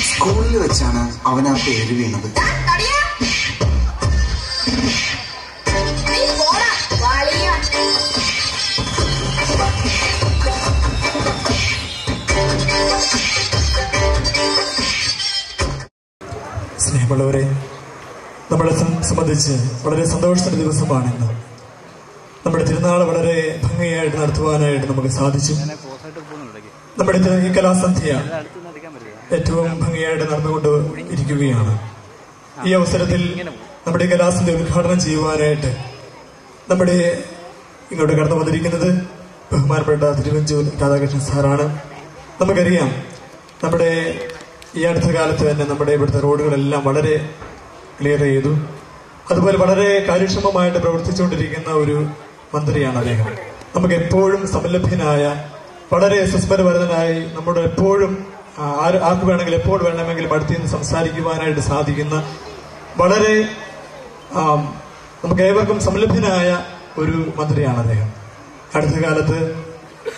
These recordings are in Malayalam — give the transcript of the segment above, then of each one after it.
സ്കൂളിൽ വെച്ചാണ് അവൻ ആ പേര് വീണത്. സ്നേഹമുള്ളവരെ, നമ്മളെ സംബന്ധിച്ച് വളരെ സന്തോഷത്തിന്റെ ദിവസമാണിന്ന്. നമ്മുടെ തിരുനാൾ വളരെ ഭംഗിയായിട്ട് നടത്തുവാനായിട്ട് നമുക്ക് സാധിച്ചു. നമ്മുടെ ഈ കലാസന്ധ്യ ഏറ്റവും ഭംഗിയായിട്ട് നടന്നുകൊണ്ട് ഇരിക്കുകയാണ്. ഈ അവസരത്തിൽ നമ്മുടെ കലാസന്ധ്യ ഉദ്ഘാടനം ചെയ്യുവാനായിട്ട് നമ്മുടെ ഇങ്ങോട്ട് കടന്നു വന്നിരിക്കുന്നത് ബഹുമാനപ്പെട്ട തിരുവഞ്ചൂർ രാധാകൃഷ്ണൻ സാറാണ്. നമുക്കറിയാം, നമ്മുടെ ഈ അടുത്ത കാലത്ത് തന്നെ നമ്മുടെ ഇവിടുത്തെ റോഡുകളെല്ലാം വളരെ ക്ലിയർ ചെയ്തു. അതുപോലെ വളരെ കാര്യക്ഷമമായിട്ട് പ്രവർത്തിച്ചുകൊണ്ടിരിക്കുന്ന ഒരു മന്ത്രിയാണ് അദ്ദേഹം. നമുക്ക് എപ്പോഴും സമലഭ്യനായ, വളരെ സുസ്മരഭരിതനായി, നമ്മുടെ എപ്പോഴും ആർക്ക് വേണമെങ്കിലും എപ്പോൾ വേണമെങ്കിലും അടുത്ത് നിന്ന് സംസാരിക്കുവാനായിട്ട് സാധിക്കുന്ന, വളരെ നമുക്ക് ഏവർക്കും സമലഭ്യനായ ഒരു മന്ത്രിയാണ് അദ്ദേഹം. അടുത്ത കാലത്ത്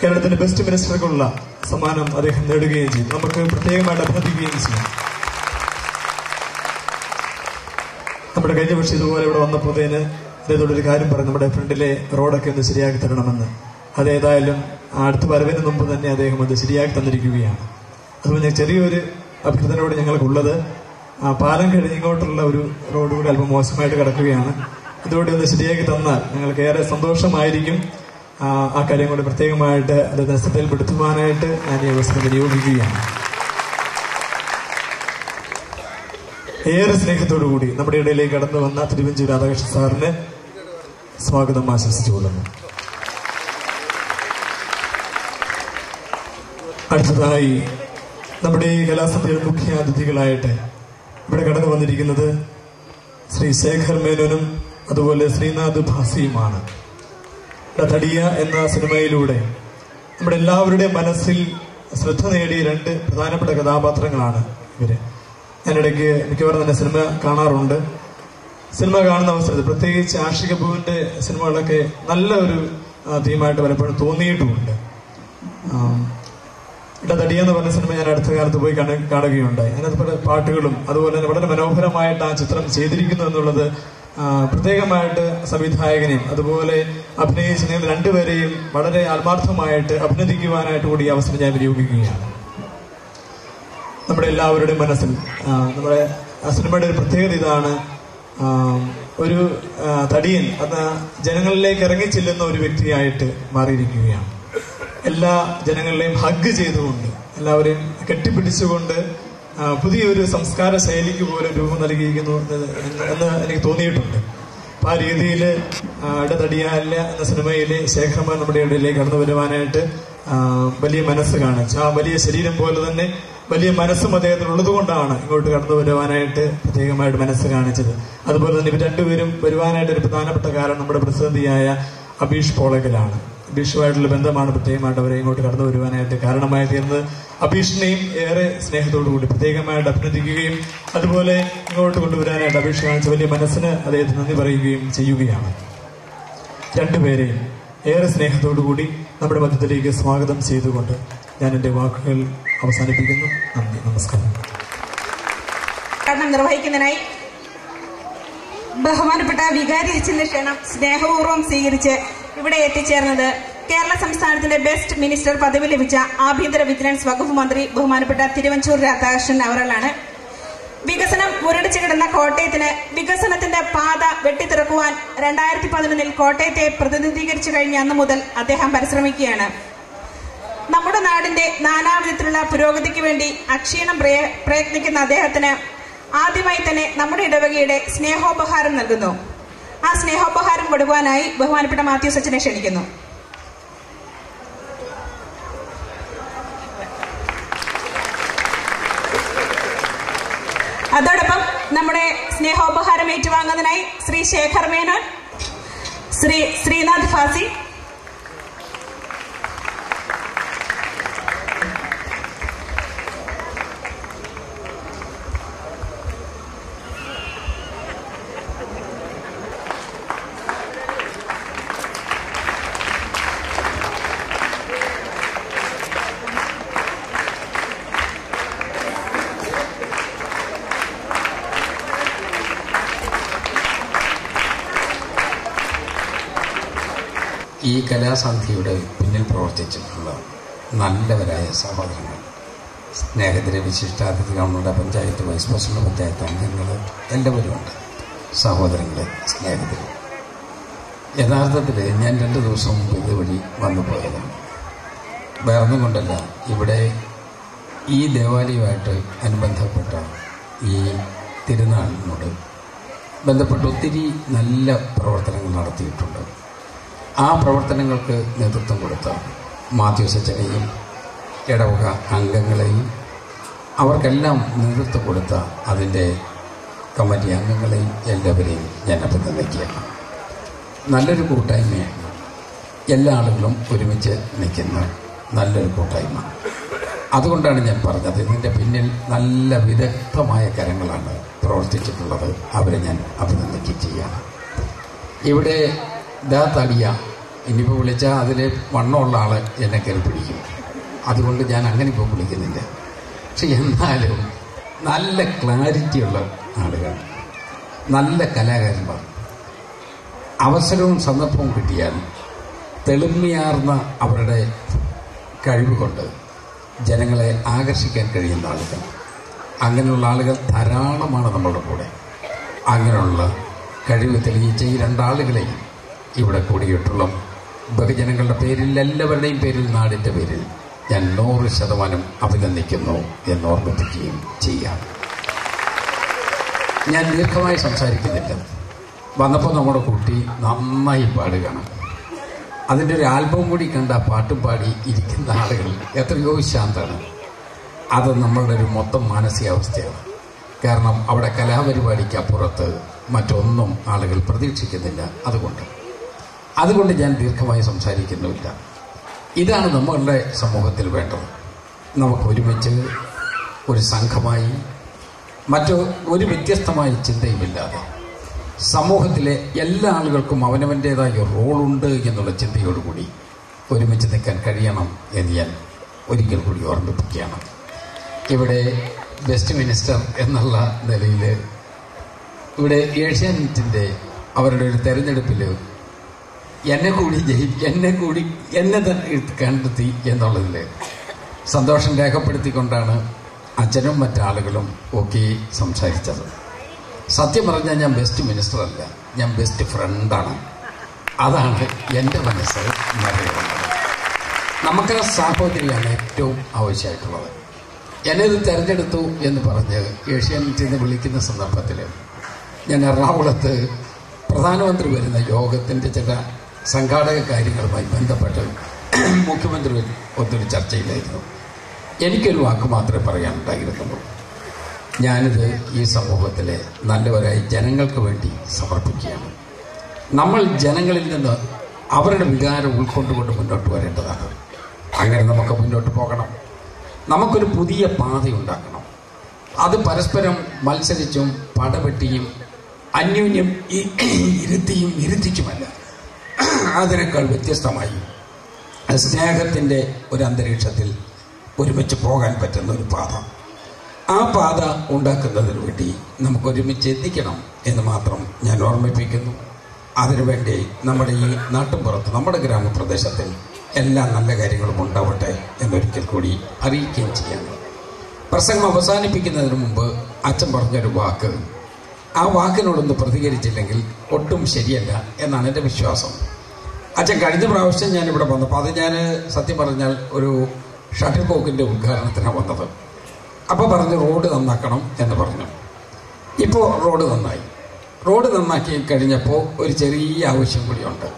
കേരളത്തിന്റെ ബെസ്റ്റ് മിനിസ്റ്റർക്കുള്ള സമ്മാനം അദ്ദേഹം നേടുകയും ചെയ്തു. നമുക്ക് പ്രത്യേകമായിട്ട് അഭിനന്ദിക്കുകയും ചെയ്യും. നമ്മുടെ കഴിഞ്ഞ വർഷം ഇതുപോലെ ഇവിടെ വന്നപ്പോഴത്തേന് അദ്ദേഹത്തോടൊരു കാര്യം പറഞ്ഞു, നമ്മുടെ ഫ്രണ്ടിലെ റോഡൊക്കെ ഒന്ന് ശരിയാക്കി തരണമെന്ന്. അതേതായാലും അടുത്ത വരവിന് മുമ്പ് തന്നെ അദ്ദേഹം അത് ശരിയാക്കി തന്നിരിക്കുകയാണ്. അതുപോലെ ചെറിയൊരു അഭ്യർത്ഥനയോട് ഞങ്ങൾക്കുള്ളത്, പാലം കഴിഞ്ഞ് ഇങ്ങോട്ടുള്ള ഒരു റോഡ് കൂടി അല്പം മോശമായിട്ട് കിടക്കുകയാണ്. ഇതുകൂടി ഒന്ന് ശരിയാക്കി തന്നാൽ ഞങ്ങൾക്ക് ഏറെ സന്തോഷമായിരിക്കും. ആ കാര്യം കൂടി പ്രത്യേകമായിട്ട് അത് ശ്രദ്ധയിൽപ്പെടുത്തുവാനായിട്ട് ഞാൻ ഈ അവസരം വിനിയോഗിക്കുകയാണ്. ഏറെ സ്നേഹത്തോടുകൂടി നമ്മുടെ ഇടയിലേക്ക് കടന്നു വന്ന തിരുവഞ്ചൂർ രാധാകൃഷ്ണൻ സാറിന് സ്വാഗതം ആശംസിച്ചുകൊള്ളുന്നു. അടുത്തതായി നമ്മുടെ ഈ കലാസഭയുടെ മുഖ്യ അതിഥികളായിട്ട് ഇവിടെ കടന്നു വന്നിരിക്കുന്നത് ശ്രീ ശേഖർ മേനോനും അതുപോലെ ശ്രീനാഥ് ഭാസിയുമാണ്. തടിയ എന്ന സിനിമയിലൂടെ നമ്മുടെ എല്ലാവരുടെയും മനസ്സിൽ ശ്രദ്ധ നേടിയ രണ്ട് പ്രധാനപ്പെട്ട കഥാപാത്രങ്ങളാണ് ഇവര്. ഞാനിടയ്ക്ക് മിക്കവാറും തന്നെ സിനിമ കാണാറുണ്ട്. സിനിമ കാണുന്ന അവസരത്തിൽ പ്രത്യേകിച്ച് ആഷിക് കപൂറിന്റെ സിനിമകളൊക്കെ നല്ല ഒരു തീമായിട്ട് പലപ്പോഴും തോന്നിയിട്ടുമുണ്ട്. തടിയ എന്ന് പറഞ്ഞ സിനിമ ഞാൻ അടുത്ത കാലത്ത് പോയി കാണുകയുണ്ടായി. അതിനകത്ത് പല പാട്ടുകളും അതുപോലെ തന്നെ വളരെ മനോഹരമായിട്ട് ആ ചിത്രം ചെയ്തിരിക്കുന്നു എന്നുള്ളത് പ്രത്യേകമായിട്ട് സംവിധായകനെയും അതുപോലെ അഭിനയിച്ച രണ്ടുപേരെയും വളരെ ആത്മാർത്ഥമായിട്ട് അഭിനന്ദിക്കുവാനായിട്ട് കൂടി ഈ അവസരം ഞാൻ വിനിയോഗിക്കുകയാണ്. നമ്മുടെ എല്ലാവരുടെയും മനസ്സിൽ നമ്മുടെ ആ സിനിമയുടെ ഒരു പ്രത്യേകത ഇതാണ്, ഒരു തടിയൻ അത് ജനങ്ങളിലേക്ക് ഇറങ്ങിച്ചെല്ലുന്ന ഒരു വ്യക്തിയായിട്ട് മാറിയിരിക്കുകയാണ്. എല്ലാ ജനങ്ങളെയും ഹഗ് ചെയ്തുകൊണ്ട്, എല്ലാവരെയും കെട്ടിപ്പിടിച്ചുകൊണ്ട് പുതിയൊരു സംസ്കാര ശൈലിക്ക് പോലും രൂപം നൽകിയിരിക്കുന്നു എന്ന് എനിക്ക് തോന്നിയിട്ടുണ്ട്. അപ്പം ആ രീതിയിൽ ഇടതടിയാല്ല എന്ന സിനിമയിലെ ശേഖരന്മാർ നമ്മുടെ ഇടയിലേക്ക് കടന്നു വരുവാനായിട്ട് വലിയ മനസ്സ് കാണിച്ചു. ആ വലിയ ശരീരം പോലെ തന്നെ വലിയ മനസ്സും അദ്ദേഹത്തിനുള്ളത് കൊണ്ടാണ് ഇങ്ങോട്ട് കടന്നു വരുവാനായിട്ട് പ്രത്യേകമായിട്ട് മനസ്സ് കാണിച്ചത്. അതുപോലെ തന്നെ ഇവർ രണ്ടുപേരും വരുവാനായിട്ട് ഒരു പ്രധാനപ്പെട്ട കാരണം നമ്മുടെ പ്രതിസന്ധിയായ അബീഷ് പോളക്കലാണ്. അബീഷുമായിട്ടുള്ള ബന്ധമാണ് പ്രത്യേകമായിട്ട് അവരെ ഇങ്ങോട്ട് കടന്നു വരുവാനായിട്ട് കാരണമായി തീർന്നത്. അബീഷിനെയും ഏറെ സ്നേഹത്തോടു കൂടി പ്രത്യേകമായിട്ട് അഭിനന്ദിക്കുകയും അതുപോലെ ഇങ്ങോട്ട് കൊണ്ടുവരാനായിട്ട് അബീഷ് കാണിച്ച വലിയ മനസ്സിന് അദ്ദേഹത്തിന് നന്ദി പറയുകയും ചെയ്യുകയാണ്. രണ്ടുപേരെയും ഏറെ സ്നേഹത്തോടു കൂടി നമ്മുടെ മധ്യത്തിലേക്ക് സ്വാഗതം ചെയ്തുകൊണ്ട് ഞാൻ എൻ്റെ വാക്കുകൾ അവസാനിപ്പിക്കുന്നു. നന്ദി, നമസ്കാരം. നിർവഹിക്കുന്നതിനായി ബഹുമാനപ്പെട്ട വികാരി അച്ഛന്റെ ക്ഷണം സ്നേഹപൂർവ്വം സ്വീകരിച്ച് ഇവിടെ എത്തിച്ചേർന്നത് കേരള സംസ്ഥാനത്തിന്റെ ബെസ്റ്റ് മിനിസ്റ്റർ പദവി ലഭിച്ച ആഭ്യന്തര വിജിലൻസ് വകുപ്പ് മന്ത്രി ബഹുമാനപ്പെട്ട തിരുവഞ്ചൂർ രാധാകൃഷ്ണൻ അവരാണ്. വികസനം മുരടിച്ചു കിടന്ന കോട്ടയത്തിന് വികസനത്തിന്റെ പാത വെട്ടിത്തിറക്കുവാൻ 2011 കോട്ടയത്തെ പ്രതിനിധീകരിച്ചു കഴിഞ്ഞ അന്നു മുതൽ അദ്ദേഹം പരിശ്രമിക്കുകയാണ്. നമ്മുടെ നാടിന്റെ നാനാവിധത്തിലുള്ള പുരോഗതിക്ക് വേണ്ടി അക്ഷീണം പ്രയത്നിക്കുന്ന അദ്ദേഹത്തിന് ആദ്യമായി തന്നെ നമ്മുടെ ഇടവകയുടെ സ്നേഹോപഹാരം നൽകുന്നു. ആ സ്നേഹോപഹാരം കൊടുക്കുവാനായി ബഹുമാനപ്പെട്ട മാത്യൂസ് അച്ഛനെ ക്ഷണിക്കുന്നു. അതോടൊപ്പം നമ്മുടെ സ്നേഹോപഹാരം ഏറ്റുവാങ്ങുന്നതിനായി ശ്രീ ശേഖർ മേനോൻ, ശ്രീ ശ്രീനാഥ് ഫാസി, ഈ കലാസന്ധിയുടെ പിന്നിൽ പ്രവർത്തിച്ചിട്ടുള്ള നല്ലവരായ സഹോദരങ്ങൾ, സ്നേഹത്തിലെ വിശിഷ്ടാതിഥികളുടെ പഞ്ചായത്ത് വൈസ് പ്രസിഡന്റ്, പഞ്ചായത്ത് അംഗങ്ങൾ എല്ലാവരുമുണ്ട്. സഹോദരങ്ങളെ, സ്നേഹത്തിൽ യഥാർത്ഥത്തിൽ ഞാൻ 2 ദിവസം മുമ്പ് ഇതുവഴി വന്നു പോയതാണ്. വേറൊന്നും കൊണ്ടല്ല, ഇവിടെ ഈ ദേവാലയമായിട്ട് അനുബന്ധപ്പെട്ട ഈ തിരുനാളിനോട് ബന്ധപ്പെട്ട് ഒത്തിരി നല്ല പ്രവർത്തനങ്ങൾ നടത്തിയിട്ടുണ്ട്. ആ പ്രവർത്തനങ്ങൾക്ക് നേതൃത്വം കൊടുത്ത മാത്യൂസ് അച്ഛനെയും ഇടവക അംഗങ്ങളെയും അവർക്കെല്ലാം നേതൃത്വം കൊടുത്ത അതിൻ്റെ കമ്മിറ്റി അംഗങ്ങളെയും എല്ലാവരെയും ഞാൻ അഭിനന്ദിക്കുകയാണ്. നല്ലൊരു കൂട്ടായ്മയാണ്. എല്ലാ ആളുകളും ഒരുമിച്ച് നിൽക്കുന്ന നല്ലൊരു കൂട്ടായ്മ. അതുകൊണ്ടാണ് ഞാൻ പറഞ്ഞത്, ഇതിൻ്റെ പിന്നിൽ നല്ല വിദഗ്ധമായ കരങ്ങളാണ് പ്രവർത്തിച്ചിട്ടുള്ളത്. അവരെ ഞാൻ അഭിനന്ദിക്കുകയും ചെയ്യാണ്. ഇവിടെ തടിയ ഇനിയിപ്പോൾ വിളിച്ചാൽ അതിൽ വണ്ണമുള്ള ആൾ എന്നെ കയറി പിടിക്കും. അതുകൊണ്ട് ഞാൻ അങ്ങനെ ഇപ്പോൾ വിളിക്കുന്നില്ല. പക്ഷെ എന്നാലും നല്ല ക്ലാരിറ്റിയുള്ള ആളുകൾ, നല്ല കലാകാരന്മാർ, അവസരവും സന്ദർഭവും കിട്ടിയാൽ തെളിമയാർന്ന അവരുടെ കഴിവ് കൊണ്ട് ജനങ്ങളെ ആകർഷിക്കാൻ കഴിയുന്ന ആളുകൾ, അങ്ങനെയുള്ള ആളുകൾ ധാരാളമാണ് നമ്മളുടെ കൂടെ. അങ്ങനെയുള്ള കഴിവ് തെളിയിച്ച ഈ 2 ആളുകളെയും ഇവിടെ കൂടിയിട്ടുള്ള ബഹുജനങ്ങളുടെ പേരിൽ, എല്ലാവരുടെയും പേരിൽ, നാടിൻ്റെ പേരിൽ ഞാൻ 100% അഭിനന്ദിക്കുന്നു എന്ന് ഓർമ്മിപ്പിക്കുകയും ചെയ്യാം. ഞാൻ ദീർഘമായി സംസാരിക്കുന്നില്ല. വന്നപ്പോൾ നമ്മുടെ കുട്ടി നന്നായി പാടുകയാണ്. അതിൻ്റെ ഒരു ആൽബം കൂടി കണ്ട പാട്ടും പാടി ഇരിക്കുന്ന ആളുകൾ എത്രയോ ശാന്തമാണ്. അത് നമ്മളുടെ ഒരു മൊത്തം മാനസികാവസ്ഥയാണ്. കാരണം അവിടെ കലാപരിപാടിക്ക് അപ്പുറത്ത് മറ്റൊന്നും ആളുകൾ പ്രതീക്ഷിക്കുന്നില്ല. അതുകൊണ്ട് ഞാൻ ദീർഘമായി സംസാരിക്കുന്നുമില്ല. ഇതാണ് നമ്മളുടെ സമൂഹത്തിൽ വേണ്ടത്. നമുക്ക് ഒരുമിച്ച് ഒരു സംഘമായി ഒരു വ്യത്യസ്തമായ ചിന്തയുമില്ലാതെ സമൂഹത്തിലെ എല്ലാ ആളുകൾക്കും അവനവൻ്റേതായ റോളുണ്ട് എന്നുള്ള ചിന്തയോടുകൂടി ഒരുമിച്ച് നിൽക്കാൻ കഴിയണം എന്ന് ഞാൻ ഒരിക്കൽ കൂടി ഓർമ്മിപ്പിക്കുകയാണ്. ഇവിടെ ബെസ്റ്റ് മിനിസ്റ്റർ എന്നുള്ള നിലയിൽ ഇവിടെ ഏഷ്യാനെറ്റിൻ്റെ അവരുടെ ഒരു തെരഞ്ഞെടുപ്പിൽ എന്നെ കണ്ടെത്തി എന്നുള്ളതിൽ സന്തോഷം രേഖപ്പെടുത്തിക്കൊണ്ടാണ് അച്ഛനും മറ്റാളുകളും ഒക്കെ സംസാരിച്ചത്. സത്യം പറഞ്ഞാൽ ഞാൻ ബെസ്റ്റ് മിനിസ്റ്റർ അല്ല, ഞാൻ ബെസ്റ്റ് ഫ്രണ്ടാണ്. അതാണ് എൻ്റെ മനസ്സ് നിറയുന്നത്. നമുക്ക് ആ സാഹോദര്യമാണ് ഏറ്റവും ആവശ്യമായിട്ടുള്ളത്. എന്നത് തിരഞ്ഞെടുത്തു എന്ന് പറഞ്ഞ് ഏഷ്യാനെറ്റിൽ നിന്ന് വിളിക്കുന്ന സന്ദർഭത്തിൽ ഞാൻ എറണാകുളത്ത് പ്രധാനമന്ത്രി വരുന്ന യോഗത്തിൻ്റെ ചില സംഘാടക കാര്യങ്ങളുമായി ബന്ധപ്പെട്ട് മുഖ്യമന്ത്രി ഒത്തൊരു ചർച്ചയിലായിരുന്നു. എനിക്കൊരു വാക്ക് മാത്രമേ പറയാനുണ്ടായിരുന്നുള്ളൂ. ഞാനിത് ഈ സമൂഹത്തിലെ നല്ലവരായി ജനങ്ങൾക്ക് വേണ്ടി സമർപ്പിക്കുകയാണ്. നമ്മൾ ജനങ്ങളിൽ നിന്ന് അവരുടെ വികാരം ഉൾക്കൊണ്ടുകൊണ്ട് മുന്നോട്ട് വരേണ്ടതാണ്. അങ്ങനെ നമുക്ക് മുന്നോട്ട് പോകണം. നമുക്കൊരു പുതിയ പാതയുണ്ടാക്കണം. അത് പരസ്പരം മത്സരിച്ചും പടവെട്ടിയും അന്യോന്യം ഇരുത്തിയും ഇരുത്തിക്കുമല്ല, അതിനേക്കാൾ വ്യത്യസ്തമായി സ്നേഹത്തിൻ്റെ ഒരു അന്തരീക്ഷത്തിൽ ഒരുമിച്ച് പോകാൻ പറ്റുന്ന ഒരു പാത. ആ പാത ഉണ്ടാക്കുന്നതിന് വേണ്ടി നമുക്കൊരുമിച്ച് എത്തിക്കണം എന്ന് മാത്രം ഞാൻ ഓർമ്മിപ്പിക്കുന്നു. അതിനുവേണ്ടി നമ്മുടെ ഈ നാട്ടുമ്പുറത്ത്, നമ്മുടെ ഗ്രാമപ്രദേശത്തിൽ എല്ലാ നല്ല കാര്യങ്ങളും ഉണ്ടാവട്ടെ എന്നൊരിക്കൽ കൂടി അറിയിക്കുകയും ചെയ്യണം. പ്രസംഗം അവസാനിപ്പിക്കുന്നതിന് മുമ്പ് അച്ഛൻ പറഞ്ഞൊരു വാക്ക്, ആ വാക്കിനോടൊന്ന് പ്രതികരിച്ചില്ലെങ്കിൽ ഒട്ടും ശരിയല്ല എന്നാണ് എൻ്റെ വിശ്വാസം. അച്ഛൻ കഴിഞ്ഞ പ്രാവശ്യം ഞാനിവിടെ വന്നപ്പോൾ, അത് ഞാൻ സത്യം പറഞ്ഞാൽ ഒരു ഷട്ടിൽ കോക്കിൻ്റെ ഉദ്ഘാടനത്തിനാണ് വന്നത്. അപ്പോൾ പറഞ്ഞു റോഡ് നന്നാക്കണം എന്ന് പറഞ്ഞു. ഇപ്പോൾ റോഡ് നന്നായി. റോഡ് നന്നാക്കി കഴിഞ്ഞപ്പോൾ ഒരു ചെറിയ ആവശ്യം കൂടിയുണ്ട്.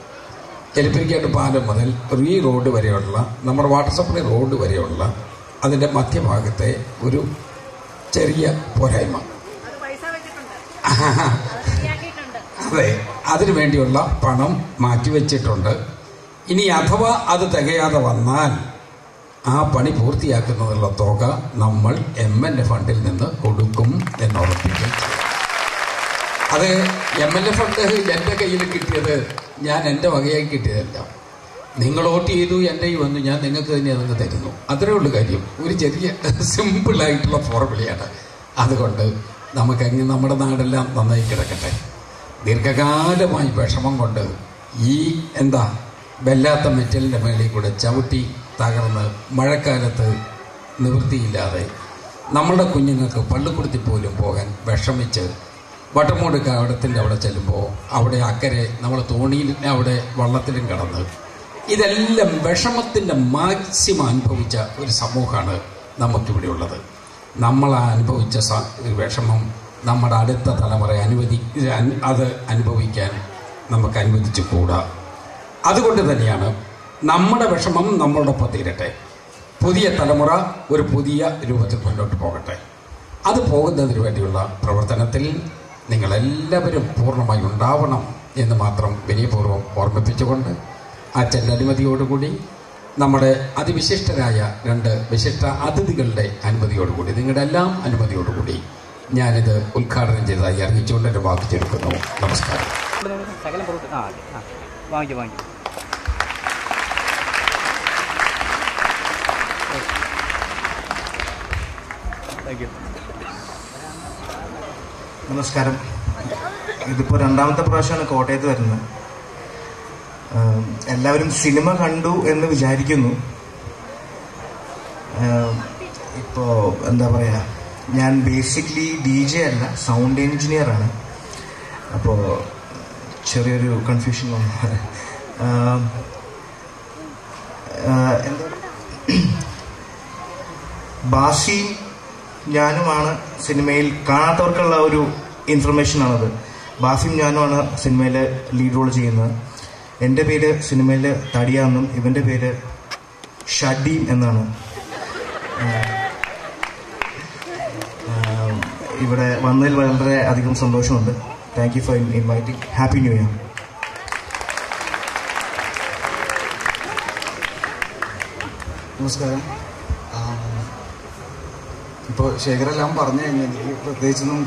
എലിപ്പിരിക്കാട്ട് പാലം മുതൽ ഈ റോഡ് വരെയുള്ള, നമ്മുടെ വാട്ടർ സപ്ലൈ റോഡ് വരെയുള്ള അതിൻ്റെ മധ്യഭാഗത്തെ ഒരു ചെറിയ പോരായ്മ, അതെ, അതിനു വേണ്ടിയുള്ള പണം മാറ്റിവെച്ചിട്ടുണ്ട്. ഇനി അഥവാ അത് തികയാതെ വന്നാൽ ആ പണി പൂർത്തിയാക്കുന്നതിനുള്ള തുക നമ്മൾ MLA ഫണ്ടിൽ നിന്ന് കൊടുക്കും എന്നുറപ്പിക്കും. അത് MLA ഫണ്ട് എൻ്റെ കയ്യിൽ കിട്ടിയത് ഞാൻ എൻ്റെ വകയായി കിട്ടിയതല്ല. നിങ്ങൾ വോട്ട് ചെയ്തു, എൻ്റെ ഈ വന്നു, ഞാൻ നിങ്ങൾക്ക് തന്നെ അതങ്ങ് തരുന്നു. അത്രേ ഉള്ളൂ കാര്യം. ഒരു ചെറിയ സിമ്പിളായിട്ടുള്ള ഫോർമുലയാണ്. അതുകൊണ്ട് നമുക്കങ്ങ് നമ്മുടെ നാടെല്ലാം നന്നായി കിടക്കട്ടെ. ദീർഘകാലമായി വിഷമം കൊണ്ട് ഈ വെല്ലാത്ത മെറ്റലിൻ്റെ മേളിൽ കൂടെ ചവിട്ടി തകർന്ന് മഴക്കാലത്ത് നിവൃത്തിയില്ലാതെ നമ്മളുടെ കുഞ്ഞുങ്ങൾക്ക് പള്ളിക്കൂടത്തിൽ പോലും പോകാൻ വിഷമിച്ച് വട്ടമൂട് കവടത്തിൻ്റെ അവിടെ ചെല്ലുമ്പോൾ അവിടെ അക്കരെ നമ്മൾ തോണിയിൽ അവിടെ വള്ളത്തിലും കടന്ന് ഇതെല്ലാം വിഷമത്തിൻ്റെ മാക്സിമം അനുഭവിച്ച ഒരു സമൂഹമാണ് നമുക്കിവിടെ ഉള്ളത്. നമ്മൾ അനുഭവിച്ച വിഷമം നമ്മുടെ അടുത്ത തലമുറ അത് അനുഭവിക്കാൻ നമുക്ക് അനുവദിച്ചു കൂടാ. അതുകൊണ്ട് തന്നെയാണ് നമ്മുടെ വിഷമം നമ്മളോടൊപ്പം തീരട്ടെ. പുതിയ തലമുറ ഒരു പുതിയ രൂപത്തിൽ മുന്നോട്ട് പോകട്ടെ. അത് പോകുന്നതിന് വേണ്ടിയുള്ള പ്രവർത്തനത്തിൽ നിങ്ങളെല്ലാവരും പൂർണ്ണമായി ഉണ്ടാവണം എന്ന് മാത്രം വിനയപൂർവ്വം ഓർമ്മിപ്പിച്ചുകൊണ്ട് അച്ഛൻ്റെ അനുമതിയോടുകൂടി നമ്മുടെ അതിവിശിഷ്ടരായ 2 വിശിഷ്ട അതിഥികളുടെ അനുമതിയോടുകൂടി, നിങ്ങളുടെ എല്ലാം അനുമതിയോടുകൂടി ഞാനിത് ഉദ്ഘാടനം ചെയ്തതായി അറിയിച്ചുകൊണ്ട് എൻ്റെ വാക്ക് ചേർക്കുന്നു. നമസ്കാരം. നമസ്കാരം. ഇതിപ്പോൾ 2ാമത്തെ പ്രാവശ്യമാണ് കോട്ടയത്ത് വരുന്നത്. എല്ലാവരും സിനിമ കണ്ടു എന്ന് വിചാരിക്കുന്നു. ഇപ്പോൾ എന്താ പറയുക, ഞാൻ ബേസിക്കലി DJ അല്ല, സൗണ്ട് എൻജിനീയറാണ്. അപ്പോൾ ചെറിയൊരു കൺഫ്യൂഷൻ വന്നു. എന്താ, ബാസി ഞാനുമാണ് സിനിമയിൽ, കാണാത്തവർക്കുള്ള ഒരു ഇൻഫർമേഷനാണത്. ബാസിയും ഞാനുമാണ് സിനിമയിൽ ലീഡ് റോൾ ചെയ്യുന്നത്. എൻ്റെ പേര് സിനിമയിൽ തടിയാന്നും ഇവൻ്റെ പേര് ഷഡീം എന്നാണ്. ഇവിടെ വന്നതിൽ വളരെ അധികം സന്തോഷമുണ്ട്. Thank you for inviting. Happy new year. നമസ്കാരം. ഇപ്പോൾ ശേഖരെല്ലാം പറഞ്ഞു കഴിഞ്ഞാൽ എനിക്ക് പ്രത്യേകിച്ചൊന്നും